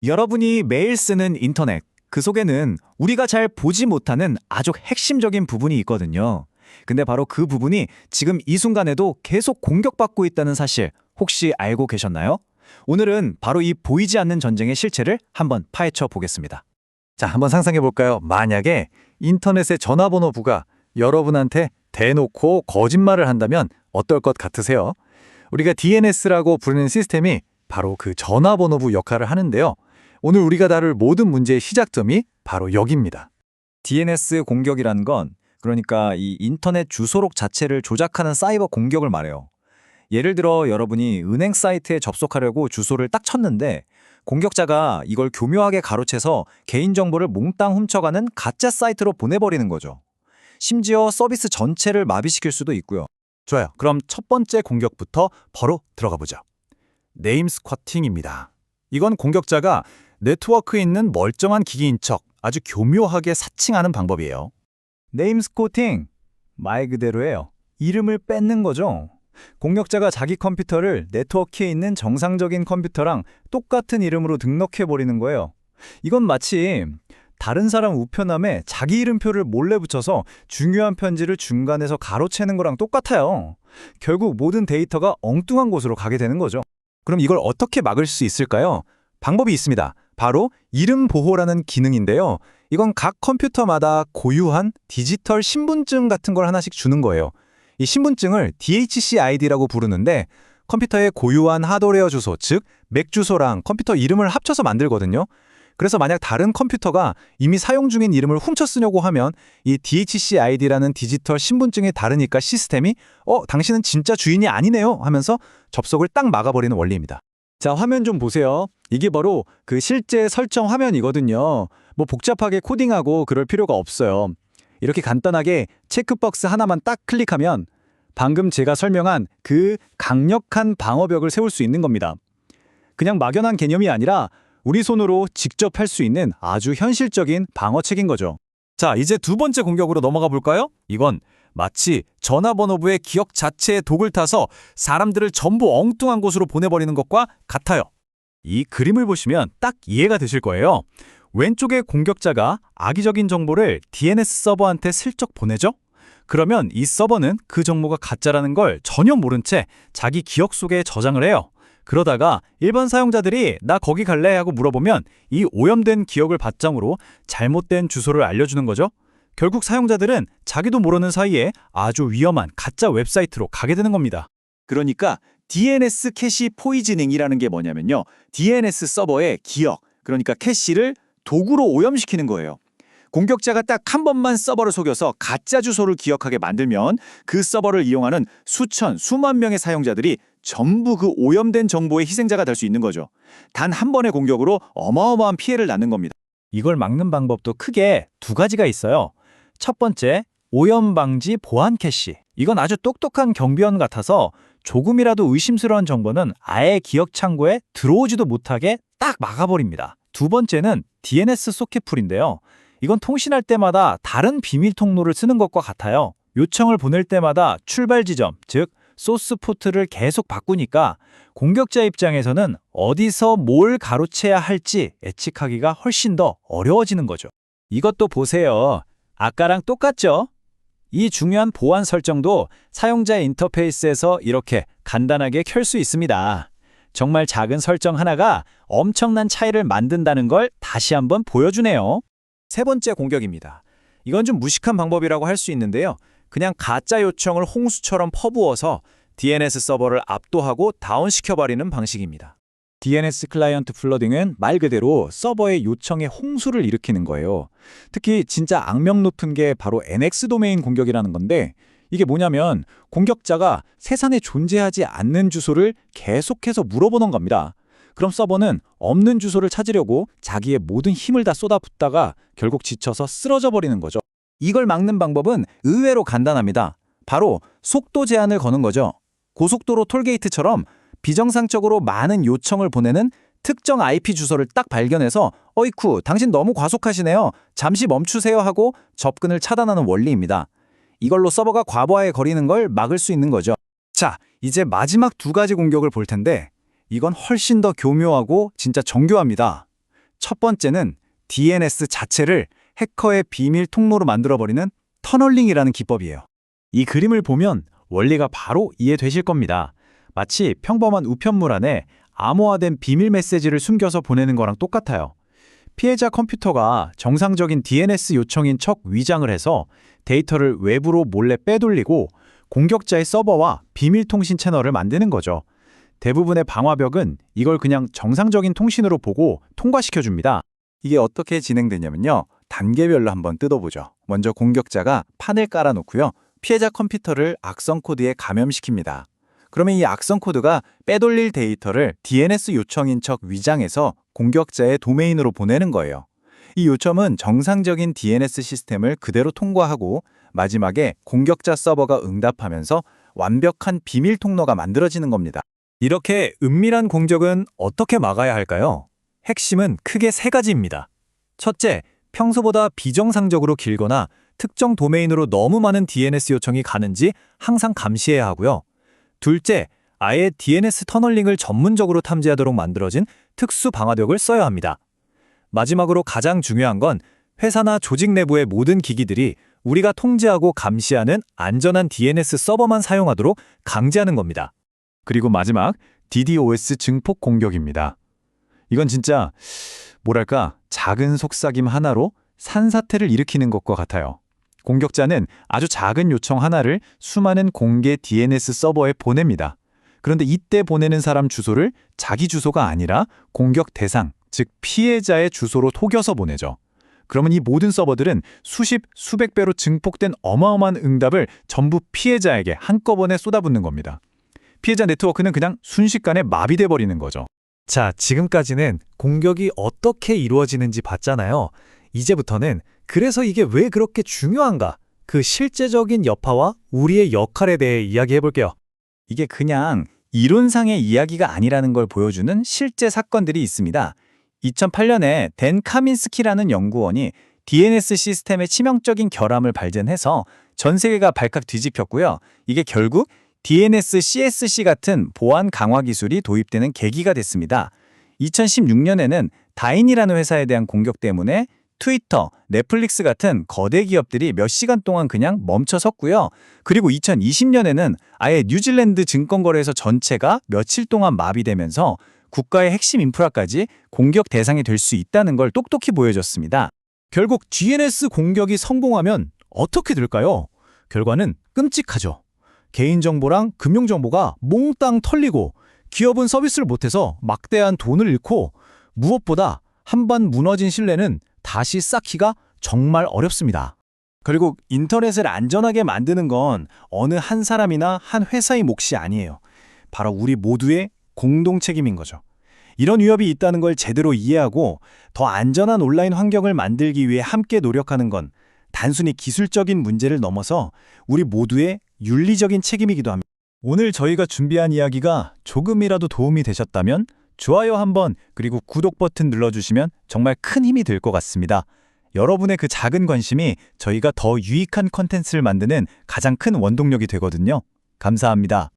여러분이 매일 쓰는 인터넷, 그 속에는 우리가 잘 보지 못하는 아주 핵심적인 부분이 있거든요. 근데 바로 그 부분이 지금 이 순간에도 계속 공격받고 있다는 사실 혹시 알고 계셨나요? 오늘은 바로 이 보이지 않는 전쟁의 실체를 한번 파헤쳐 보겠습니다. 자, 한번 상상해 볼까요? 만약에 인터넷의 전화번호부가 여러분한테 대놓고 거짓말을 한다면 어떨 것 같으세요? 우리가 DNS라고 부르는 시스템이 바로 그 전화번호부 역할을 하는데요. 오늘 우리가 다룰 모든 문제의 시작점이 바로 여기입니다. DNS 공격이란 건 그러니까 이 인터넷 주소록 자체를 조작하는 사이버 공격을 말해요. 예를 들어 여러분이 은행 사이트에 접속하려고 주소를 딱 쳤는데 공격자가 이걸 교묘하게 가로채서 개인정보를 몽땅 훔쳐가는 가짜 사이트로 보내버리는 거죠. 심지어 서비스 전체를 마비시킬 수도 있고요. 좋아요. 그럼 첫 번째 공격부터 바로 들어가 보죠. 네임 스쿼팅입니다. 이건 공격자가 네트워크에 있는 멀쩡한 기기인 척 아주 교묘하게 사칭하는 방법이에요. 네임 스코팅, 말 그대로예요. 이름을 뺏는 거죠. 공격자가 자기 컴퓨터를 네트워크에 있는 정상적인 컴퓨터랑 똑같은 이름으로 등록해버리는 거예요. 이건 마치 다른 사람 우편함에 자기 이름표를 몰래 붙여서 중요한 편지를 중간에서 가로채는 거랑 똑같아요. 결국 모든 데이터가 엉뚱한 곳으로 가게 되는 거죠. 그럼 이걸 어떻게 막을 수 있을까요? 방법이 있습니다. 바로 이름 보호라는 기능인데요. 이건 각 컴퓨터마다 고유한 디지털 신분증 같은 걸 하나씩 주는 거예요. 이 신분증을 DHCID라고 부르는데 컴퓨터의 고유한 하드웨어 주소, 즉 맥 주소랑 컴퓨터 이름을 합쳐서 만들거든요. 그래서 만약 다른 컴퓨터가 이미 사용 중인 이름을 훔쳐 쓰려고 하면 이 DHCID라는 디지털 신분증이 다르니까 시스템이 당신은 진짜 주인이 아니네요 하면서 접속을 딱 막아버리는 원리입니다. 자, 화면 좀 보세요. 이게 바로 그 실제 설정 화면이거든요. 뭐 복잡하게 코딩하고 그럴 필요가 없어요. 이렇게 간단하게 체크박스 하나만 딱 클릭하면 방금 제가 설명한 그 강력한 방어벽을 세울 수 있는 겁니다. 그냥 막연한 개념이 아니라 우리 손으로 직접 할 수 있는 아주 현실적인 방어책인 거죠. 자, 이제 두 번째 공격으로 넘어가 볼까요? 이건 마치 전화번호부의 기억 자체에 독을 타서 사람들을 전부 엉뚱한 곳으로 보내버리는 것과 같아요. 이 그림을 보시면 딱 이해가 되실 거예요. 왼쪽의 공격자가 악의적인 정보를 DNS 서버한테 슬쩍 보내죠? 그러면 이 서버는 그 정보가 가짜라는 걸 전혀 모른 채 자기 기억 속에 저장을 해요. 그러다가 일반 사용자들이 나 거기 갈래? 하고 물어보면 이 오염된 기억을 바탕으로 잘못된 주소를 알려주는 거죠. 결국 사용자들은 자기도 모르는 사이에 아주 위험한 가짜 웹사이트로 가게 되는 겁니다. 그러니까 DNS 캐시 포이즈닝이라는 게 뭐냐면요. DNS 서버의 기억, 그러니까 캐시를 도구로 오염시키는 거예요. 공격자가 딱 한 번만 서버를 속여서 가짜 주소를 기억하게 만들면 그 서버를 이용하는 수천, 수만 명의 사용자들이 전부 그 오염된 정보의 희생자가 될 수 있는 거죠. 단 한 번의 공격으로 어마어마한 피해를 낳는 겁니다. 이걸 막는 방법도 크게 두 가지가 있어요. 첫 번째, 오염 방지 보안 캐시. 이건 아주 똑똑한 경비원 같아서 조금이라도 의심스러운 정보는 아예 기억 창고에 들어오지도 못하게 딱 막아버립니다. 두 번째는 DNS 소켓풀인데요. 이건 통신할 때마다 다른 비밀 통로를 쓰는 것과 같아요. 요청을 보낼 때마다 출발 지점, 즉 소스 포트를 계속 바꾸니까 공격자 입장에서는 어디서 뭘 가로채야 할지 예측하기가 훨씬 더 어려워지는 거죠. 이것도 보세요. 아까랑 똑같죠? 이 중요한 보안 설정도 사용자 인터페이스에서 이렇게 간단하게 켤 수 있습니다. 정말 작은 설정 하나가 엄청난 차이를 만든다는 걸 다시 한번 보여주네요. 세 번째 공격입니다. 이건 좀 무식한 방법이라고 할 수 있는데요. 그냥 가짜 요청을 홍수처럼 퍼부어서 DNS 서버를 압도하고 다운시켜버리는 방식입니다. DNS 클라이언트 플러딩은 말 그대로 서버의 요청에 홍수를 일으키는 거예요. 특히 진짜 악명 높은 게 바로 NX 도메인 공격이라는 건데 이게 뭐냐면 공격자가 세상에 존재하지 않는 주소를 계속해서 물어보는 겁니다. 그럼 서버는 없는 주소를 찾으려고 자기의 모든 힘을 다 쏟아붓다가 결국 지쳐서 쓰러져 버리는 거죠. 이걸 막는 방법은 의외로 간단합니다. 바로 속도 제한을 거는 거죠. 고속도로 톨게이트처럼 비정상적으로 많은 요청을 보내는 특정 IP 주소를 딱 발견해서 어이쿠, 당신 너무 과속하시네요. 잠시 멈추세요 하고 접근을 차단하는 원리입니다. 이걸로 서버가 과부하에 거리는 걸 막을 수 있는 거죠. 자, 이제 마지막 두 가지 공격을 볼 텐데 이건 훨씬 더 교묘하고 진짜 정교합니다. 첫 번째는 DNS 자체를 해커의 비밀 통로로 만들어버리는 터널링이라는 기법이에요. 이 그림을 보면 원리가 바로 이해되실 겁니다. 마치 평범한 우편물 안에 암호화된 비밀 메시지를 숨겨서 보내는 거랑 똑같아요. 피해자 컴퓨터가 정상적인 DNS 요청인 척 위장을 해서 데이터를 외부로 몰래 빼돌리고 공격자의 서버와 비밀 통신 채널을 만드는 거죠. 대부분의 방화벽은 이걸 그냥 정상적인 통신으로 보고 통과시켜줍니다. 이게 어떻게 진행되냐면요. 단계별로 한번 뜯어보죠. 먼저 공격자가 판을 깔아놓고요. 피해자 컴퓨터를 악성 코드에 감염시킵니다. 그러면 이 악성 코드가 빼돌릴 데이터를 DNS 요청인 척 위장해서 공격자의 도메인으로 보내는 거예요. 이 요청은 정상적인 DNS 시스템을 그대로 통과하고 마지막에 공격자 서버가 응답하면서 완벽한 비밀 통로가 만들어지는 겁니다. 이렇게 은밀한 공격은 어떻게 막아야 할까요? 핵심은 크게 세 가지입니다. 첫째, 평소보다 비정상적으로 길거나 특정 도메인으로 너무 많은 DNS 요청이 가는지 항상 감시해야 하고요. 둘째, 아예 DNS 터널링을 전문적으로 탐지하도록 만들어진 특수 방화벽을 써야 합니다. 마지막으로 가장 중요한 건 회사나 조직 내부의 모든 기기들이 우리가 통제하고 감시하는 안전한 DNS 서버만 사용하도록 강제하는 겁니다. 그리고 마지막 DDoS 증폭 공격입니다. 이건 진짜 뭐랄까 작은 속삭임 하나로 산사태를 일으키는 것과 같아요. 공격자는 아주 작은 요청 하나를 수많은 공개 DNS 서버에 보냅니다. 그런데 이때 보내는 사람 주소를 자기 주소가 아니라 공격 대상, 즉 피해자의 주소로 속여서 보내죠. 그러면 이 모든 서버들은 수십, 수백 배로 증폭된 어마어마한 응답을 전부 피해자에게 한꺼번에 쏟아붓는 겁니다. 피해자 네트워크는 그냥 순식간에 마비돼 버리는 거죠. 자, 지금까지는 공격이 어떻게 이루어지는지 봤잖아요. 이제부터는 그래서 이게 왜 그렇게 중요한가? 그 실제적인 여파와 우리의 역할에 대해 이야기해 볼게요. 이게 그냥 이론상의 이야기가 아니라는 걸 보여주는 실제 사건들이 있습니다. 2008년에 댄 카민스키라는 연구원이 DNS 시스템의 치명적인 결함을 발견해서 전 세계가 발칵 뒤집혔고요. 이게 결국 DNS CSC 같은 보안 강화 기술이 도입되는 계기가 됐습니다. 2016년에는 다인이라는 회사에 대한 공격 때문에 트위터, 넷플릭스 같은 거대 기업들이 몇 시간 동안 그냥 멈춰섰고요. 그리고 2020년에는 아예 뉴질랜드 증권거래소 전체가 며칠 동안 마비되면서 국가의 핵심 인프라까지 공격 대상이 될 수 있다는 걸 똑똑히 보여줬습니다. 결국 DNS 공격이 성공하면 어떻게 될까요? 결과는 끔찍하죠. 개인정보랑 금융정보가 몽땅 털리고 기업은 서비스를 못해서 막대한 돈을 잃고 무엇보다 한번 무너진 신뢰는 다시 쌓기가 정말 어렵습니다. 결국 인터넷을 안전하게 만드는 건 어느 한 사람이나 한 회사의 몫이 아니에요. 바로 우리 모두의 공동 책임인 거죠. 이런 위협이 있다는 걸 제대로 이해하고 더 안전한 온라인 환경을 만들기 위해 함께 노력하는 건 단순히 기술적인 문제를 넘어서 우리 모두의 윤리적인 책임이기도 합니다. 오늘 저희가 준비한 이야기가 조금이라도 도움이 되셨다면 좋아요 한번 그리고 구독 버튼 눌러주시면 정말 큰 힘이 될 것 같습니다. 여러분의 그 작은 관심이 저희가 더 유익한 컨텐츠를 만드는 가장 큰 원동력이 되거든요. 감사합니다.